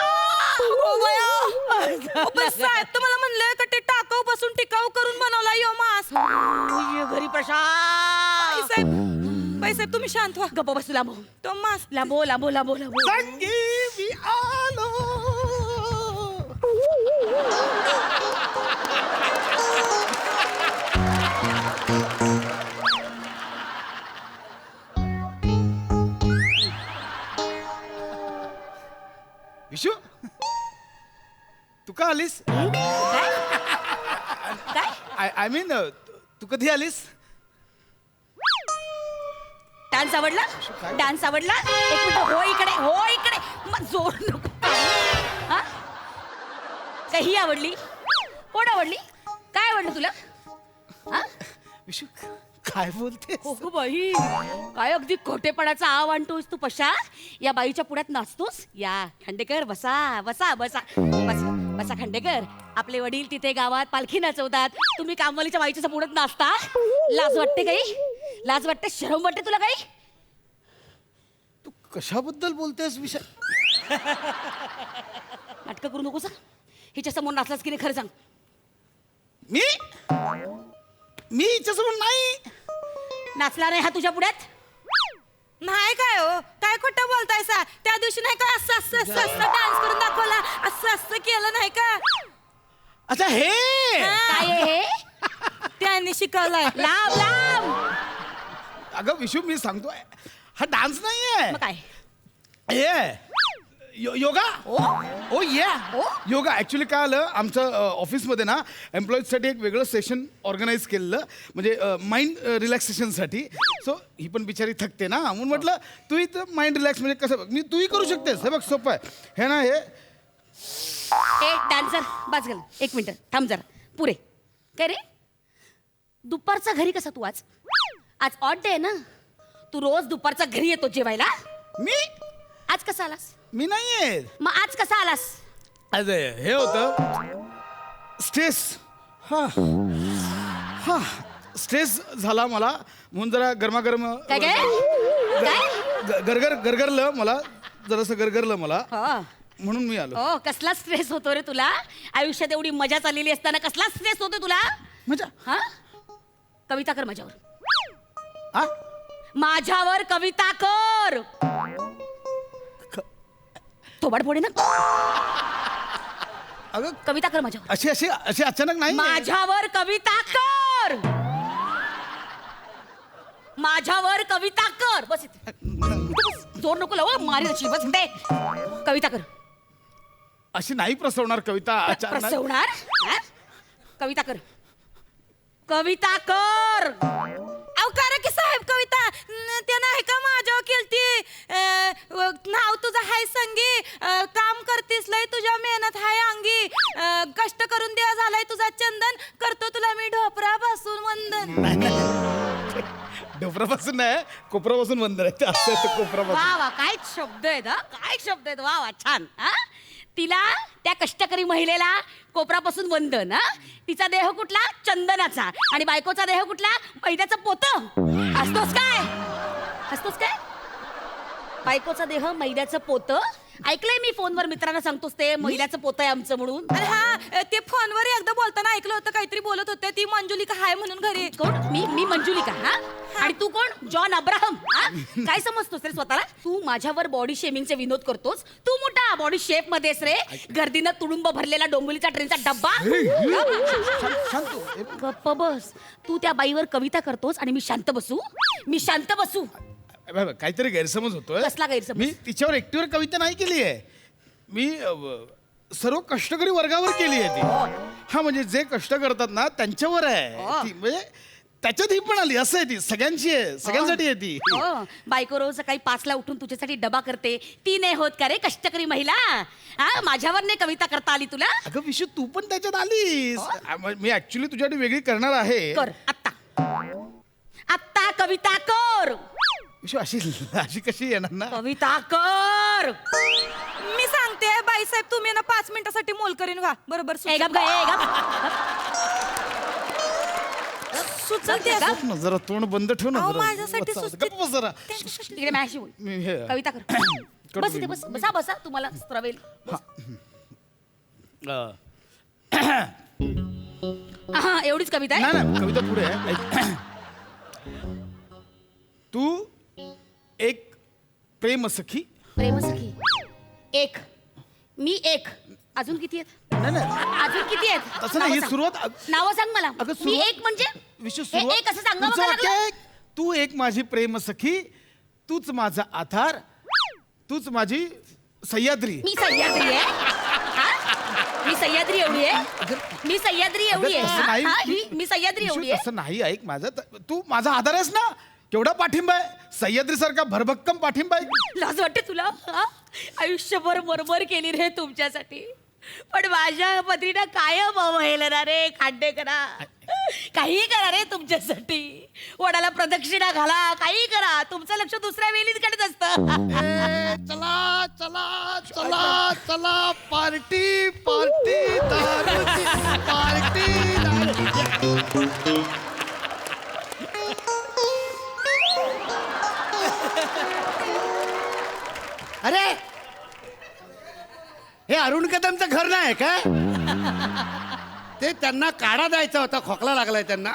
S8: पण साहेब तुम्हाला म्हणलं का ते टाकाऊ पासून टिकाऊ करून बनवला यो मास्क.
S10: घरी प्रशांत.
S8: साहेब तुम्ही शांत व्हा.
S10: गप्प बसू. लांबो
S8: तो मास्क
S10: लांबो लांबो लांबो लांबो.
S2: संगी मी आलो.
S5: विशू तू का आलीस?
S10: काय
S5: आय मीन तू कधी आलीस?
S10: डान्स आवडला? डान्स आवडला? एक मिनिट. हो इकडे. हो इकडे. मग जोर नको. हा? काही आवडली? कोण आवडली? काय आवडलं तुला? हा?
S5: विशू काय बोलते?
S10: हो बाई, काय अगदी खोटेपणाचा आव आणतोस तू पशा. या बाईच्या पुढ्यात नाचतोस. या खांडेकर बसा बसा बसा बसा बसा खांडेकर. आपले वडील तिथे गावात पालखी नाचवतात, तुम्ही कामवालीच्या बाईच्या पुढ्यात नाचता. लाज वाटते काही? लाज वाटते? शरम वाटते तुला काही?
S5: तू कशाबद्दल बोलतेस विषय?
S10: नाटकं करू नकोस. हिच्या समोर नाचलास की नाही खरं सांग.
S5: मी हिच्यासमोर नाही
S10: नाचला नाही हा तुझ्या पुढ्यात?
S8: नाही काय हो, काय खोटं बोलताय सा. त्या दिवशी नाही का असं असं असं असं डान्स करून दाखवला, असं असं केलं नाही का?
S5: अच्छा हे
S10: काय आहे हे?
S8: त्यांनी शिकवलाय.
S10: लांब लांब.
S5: अगं विशू मी सांगतोय हा डान्स नाहीये.
S10: मग काय?
S5: हे योगा. ओ या योगा. ऍक्च्युली काय आलं आमचं ऑफिसमध्ये ना एम्प्लॉईजसाठी एक वेगळं सेशन ऑर्गनाईज केलेलं, म्हणजे माइंड रिलॅक्सेशनसाठी. सो ही पण बिचारी थकते ना, म्हणून म्हटलं तू इथं माइंड रिलॅक्स म्हणजे कसं मी तूही करू शकतेस. हे बघ सोपं आहे हे ना. हे
S10: डान्सर बाज घाल. एक मिनिट थांब जरा. पुरे काय रे? दुपारचा घरी कसा तू? आज ऑड डे आहे ना. तू रोज दुपारचा घरी येतो जेवायला.
S5: मी
S10: आज कसा आलास?
S5: मी नाहीये.
S10: मग आज कसा आलास?
S5: आज हे होतं स्ट्रेस. हा स्ट्रेस झाला मला म्हणून जरा गरमागरम
S10: काय काय
S5: गरगरलं मला, जरासं गरगरलं मला
S10: हो
S5: म्हणून मी आलो.
S10: हो. कसला स्ट्रेस होतो रे तुला? आयुष्यात एवढी मजा चाललेली असताना कसला स्ट्रेस होतो तुला?
S5: मजा.
S10: हा? कविता कर माझ्यावर.
S5: हा
S10: माझ्यावर कविता कर. थोबाड फोडे ना.
S5: अगं
S10: कविता कर माझ्यावर.
S5: अशी अचानक नाही.
S10: माझ्यावर कविता कर. माझ्यावर कविता कर. बस इथे. जोर नको लावू. मारी अशी. बस इथे. कविता कर.
S5: अशी नाही प्रसवणार कविता अचानक.
S10: प्रसवणार? हा? कविता कर. कविता कर.
S8: अहो करा की साहेब कविता. ते नाही का माझ्यावर केलती. नाव तुझं हाय संगी, काम करतीस लय तुझ्या मेहनत हाय अंगी, कष्ट करून द्या झालाय तुझा चंदन, करतो तुला मी ढोपरापासून वंदन.
S5: ढोपरापासून नाही, कोपरापासून वंदन आहे. असं कोपरापासून.
S10: वा वा काय शब्द आहेत. हा काय शब्द आहेत. वा वा छान. हा तिला त्या कष्टकरी महिलेला कोपरापासून वंदन. हा तिचा देह कुठला? चंदनाचा. आणि बायकोचा देह कुठला? मैद्याचं पोतं. हसतोस काय? हसतोस काय? बायकोचा देह मैद्याचं पोतं. ऐकलंय मी फोनवर मित्रांना सांगतोस ते मैद्याचं पोतं आहे आमचं म्हणून.
S8: अरे हा ते फोनवर एकदा बोलताना ऐकलं होतं, काहीतरी बोलत होते ती मंजुलिका हाय म्हणून घरी.
S10: कोण? मी मंजुलिका. हा आणि तू कोण? John Abraham. हा काय समजतोस रे स्वतःला? तू माझ्यावर बॉडी शेमिंगचे विनोद करतोस. तू मोठा बॉडी शेप मध्येस रे. गर्दीनं तुडुंब भरलेला डोंबिवलीचा ट्रेनचा डब्बा. गप्प बस. तू त्या बाईवर कविता करतोस आणि मी शांत बसू? मी शांत बसू?
S5: काहीतरी गैरसमज होतोय.
S10: कसला गैरसमज?
S5: मी तिच्यावर एकटीवर कविता नाही केली आहे. मी सर्व कष्टकरी वर्गावर केली आहे ती. हा म्हणजे जे कष्ट करतात ना त्यांच्यावर आहे ती, म्हणजे त्याच्यात ही पण आली असं आहे ती, सगळ्यांची आहे, सगळ्यांसाठी आहे ती.
S10: हो बायको रोज सकाळी 5ला उठून तुझ्यासाठी डबा करते, ती नाही होत का रे कष्टकरी महिला? हा माझ्यावर नाही कविता करता आली तुला?
S5: अगं विशू तू पण त्याच्यात आलीस. मी ऍक्च्युली तुझ्यासाठी वेगळी करणार आहे.
S10: कर आत्ता आत्ता कविता कर,
S5: विशू अशी अशी कशी येणार ना?
S10: कविता कर.
S8: मी सांगते बाईसाहेब, तुम्ही ना 5 मिनिटासाठी मोल करीन व्हा. बरोबर
S10: ए गप ग, ए गप.
S8: सुचते
S5: गप ना जरा, तोंड बंद ठेव ना
S8: अहो,
S5: जरा.
S8: माझ्यासाठी
S5: गप्प
S8: सुस्ती-
S5: बस जरा.
S10: तिकडे मॅशी बोल,
S5: मी हे
S10: कविता कर.
S5: करतो
S10: बस
S5: मी.
S10: इथे बस, बसा बसा, तुम्हाला स्त्रवेल. हा एवढीच कविता आहे?
S5: नाही नाही, कविता पुढे आहे. ऐक. तू एक प्रेम सखी.
S10: प्रेम सखी एक, मी एक, अजून किती आहेत?
S5: नाही नाही
S10: अजून किती आहेत?
S5: तसं नाही, ही
S10: नावं सांग.
S5: सुरुवात.
S10: नावं सांग मला.
S5: अगं,
S10: मी
S5: सुरुवात-
S10: एक म्हणजे
S5: विशू
S10: हे
S5: सुरुवात.
S10: एक असं सांगावं
S5: पुढचं
S10: का
S5: वाक्य
S10: लागलं?
S5: आहे, तू एक माझी प्रेम सखी, तूच माझा आधार, तूच माझी सह्याद्री.
S10: मी सह्याद्री आहे? हा? मी सह्याद्री एवढी आहे? मी सह्याद्री एवढी
S5: अगं, तसं
S10: आहे?
S5: नाही.
S10: हा? मी सह्याद्री
S5: विशू,
S10: एवढी आहे?
S5: तसं नाही, ऐक माझं. तू माझा आधार आहेस ना, केवढा पाठिंबा आहे, सह्याद्री सारखा भरभक्कम पाठिंबा आहे.
S10: लाज वाटते तुला? हा? आयुष्यभर मरमर केली रे तुमच्यासाठी, पण माझ्या पत्नीनं कायम अवहेलना रे खांडेकरा. काही करा रे तुमच्यासाठी, वडाला प्रदक्षिणा घाला, काही करा, तुमचं लक्ष दुसऱ्या वेलीकडे असतं.
S3: चला चला चला चला, पार्टी पार्टी दारूची पार्टी. अरे हे अरुण कदमचं घर नाही काय? ते त्यांना काढा द्यायचा होता, खोकला लागलाय त्यांना.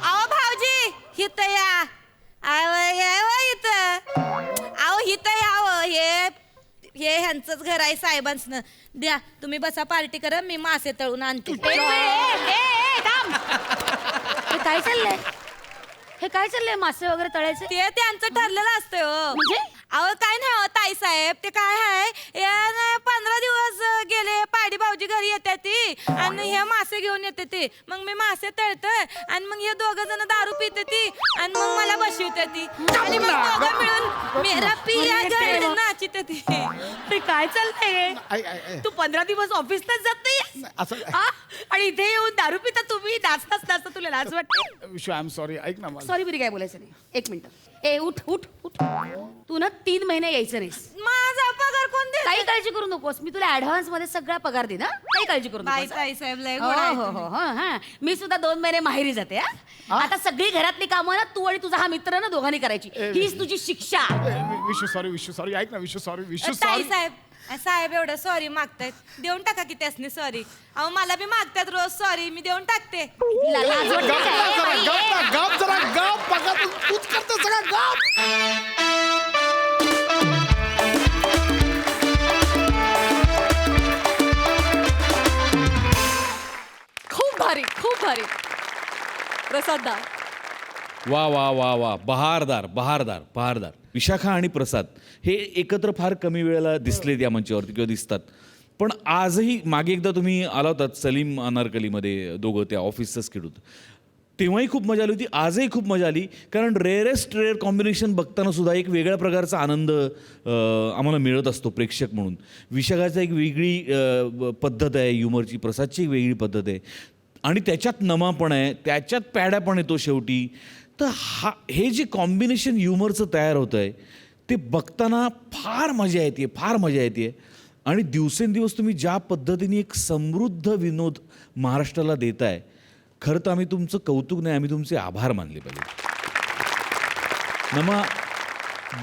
S8: अहो भाऊजी हिथं या. अहो इथं, अहो हिथं यावं. हे ह्यांचंच घर आहे साहेबांचं. द्या तुम्ही बसा, पार्टी करा, मी मासे तळून आणते.
S10: एक मिनिट, थांब. हे काय चाललंय? हे काय चाललंय? मासे वगैरे तळायचे?
S8: ते त्यांचं ठरलेलं असतंय हो.
S10: म्हणजे?
S8: अहो काय नाही हो ताई साहेब, ते काय आहे, 15 दिवस गेले पाडी भाऊजी घरी येते ती आणि हे मासे घेऊन येते ती. मग मी मासे तळतोय आणि मग हे दोघं जण दारू पिते ती आणि मग मला बसवते ती आणि मग दोघं मिळून मेरा पिया घर नाचते ती.
S10: हे काय चाललंय? तू 15 दिवस ऑफिसलाच जात नाही
S5: असं-
S10: आणि इथे येऊन दारू पिता तुम्ही, नाचताच नाचता तुला लाज वाटते?
S5: विशू आय एम सॉरी, ऐक ना मला.
S10: सॉरी बिरी काय बोलायचं नाही. एक मिनिट, ए उठ उठ उठ. तू ना 3 महिने यायचं नाहीस.
S8: माझा पगार कोण दे?
S10: काही काळजी करू नकोस, मी तुला ऍडव्हान्स मध्ये सगळा पगार देईन. काही काळजी करू
S8: बाई
S10: नकोस.
S8: ताई साहेब लय
S10: हो,
S8: गोड आहे
S10: हो,
S8: तुम्ही.
S10: हो, हो, हा. मी सुद्धा 2 महिने माहेरी जाते. हा? आता सगळी घरातली कामं ना तू आणि तुझा हा मित्र ना दोघांनी करायची. हीच तुझी शिक्षा.
S5: विशू सॉरी, विशू सॉरी, ऐक ना विशू सॉरी, विशू
S8: ताई
S5: सॉरी.
S8: साहेब, साहेब एवढं सॉरी मागतायत, देऊन टाका की त्यासनी सॉरी. अहो मला बी मागतात रोज सॉरी, मी देऊन टाकते.
S10: लाज वाटते
S5: गप
S10: काय?
S5: ना जरा,
S10: बाई,
S5: गप
S10: ए.
S5: ना, गप जरा, गप. बघा तूच करतो सगळं, गप.
S1: खूप भारी, खूप भारी. प्रसाद दा.
S7: वा वा वा वा, बहारदार बहारदार बहारदार. विशाखा आणि प्रसाद हे एकत्र फार कमी वेळेला दिसलेत या मंचावरती किंवा दिसतात, पण आजही मागे एकदा तुम्ही आला होतात सलीम अनारकलीमध्ये, दोघं त्या ऑफिसचं स्किट होतं, तेव्हाही खूप मजा आली होती, आजही खूप मजा आली. कारण रेअरेस्ट रेअर कॉम्बिनेशन बघताना सुद्धा एक वेगळ्या प्रकारचा आनंद आम्हाला मिळत असतो प्रेक्षक म्हणून. विशाखाची एक वेगळी पद्धत आहे ह्युमरची, प्रसादची एक वेगळी पद्धत आहे, आणि त्याच्यात नमा पण आहे, त्याच्यात पॅड्या पण येतो शेवटी. तर हे जे कॉम्बिनेशन ह्युमरचं तयार होतं आहे ते बघताना फार मजा येते, फार मजा येते. आणि दिवसेंदिवस तुम्ही ज्या पद्धतीने एक समृद्ध विनोद महाराष्ट्राला देताय, खरं तर आम्ही तुमचं कौतुक नाही, आम्ही तुमचे आभार मानले पाहिजे. नमा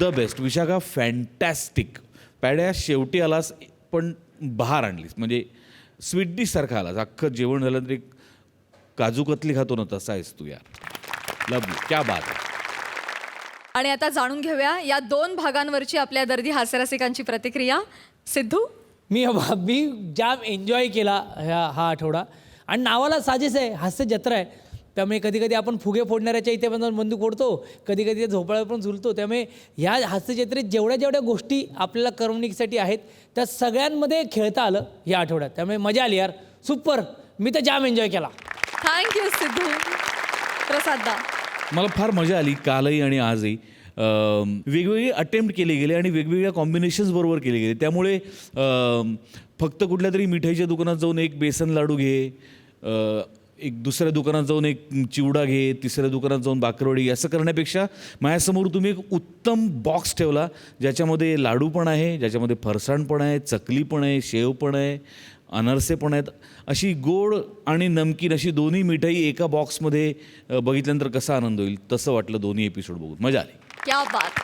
S7: द बेस्ट. विशाखा फॅन्टॅस्टिक. पॅड्या शेवटी आलास, पण बहार आणलीस, म्हणजे स्वीट डिशसारखा आलास. अख्खं जेवण झालं तरी काजू कतली खातो ना तसा आहेस तू यार. लवली, क्या बात आहे.
S1: आणि आता जाणून घेऊया या 2 भागांवरची आपल्या दर्दी हास्यरसिकांची प्रतिक्रिया. सिद्धू.
S6: मी जाम एन्जॉय केला हा आठवडा, आणि नावाला साजेस आहे, हास्य जत्रा आहे. त्यामुळे कधी कधी आपण फुगे फोडणाऱ्याच्या इथे पण जाऊन बंदूक फोडतो, कधी कधी झोपाळ्यावर पण झुलतो. त्यामुळे ह्या हास्यचित्रित जेवढ्या जेवढ्या गोष्टी आपल्याला करमणुकीसाठी आहेत त्या सगळ्यांमध्ये खेळता आलं या आठवड्यात. त्यामुळे मजा आली यार, सुपर. मी तर जाम एन्जॉय केला.
S1: थँक्यू सिद्धू. प्रसाददा.
S7: मला फार मजा आली कालही आणि आजही. वेगवेगळे अटेम्प्ट केले गेले आणि वेगवेगळ्या कॉम्बिनेशन्स बरोबर केले गेले. त्यामुळे फक्त कुठल्या तरी मिठाईच्या दुकानात जाऊन एक बेसन लाडू घे, एक दुसऱ्या दुकानात जाऊन एक चिवडा घे, तिसऱ्या दुकानात जाऊन बाकरवडी, असं करण्यापेक्षा माझ्यासमोर तुम्ही एक उत्तम बॉक्स ठेवला ज्याच्यामध्ये लाडू पण आहे, ज्याच्यामध्ये फरसाण पण आहे, चकली पण आहे, शेव पण आहे, अनारसे पण आहेत. अशी गोड आणि नमकीन अशी दोन्ही मिठाई एका बॉक्समध्ये बघितल्यानंतर कसा आनंद होईल तसं वाटलं दोन्ही एपिसोड बघून. मजा आली.
S1: क्या बात.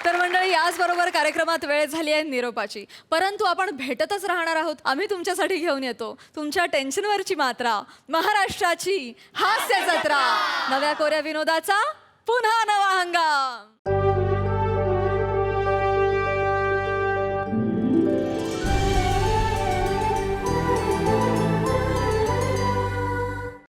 S1: तर मंडळी, याचबरोबर कार्यक्रमात वेळ झाली आहे निरोपाची. परंतु आपण भेटतच राहणार आहोत. आम्ही तुमच्यासाठी घेऊन येतो तुमच्या टेन्शनवरची मात्रा, महाराष्ट्राची हास्य जत्रा, नव्या कोऱ्या विनोदाचा पुन्हा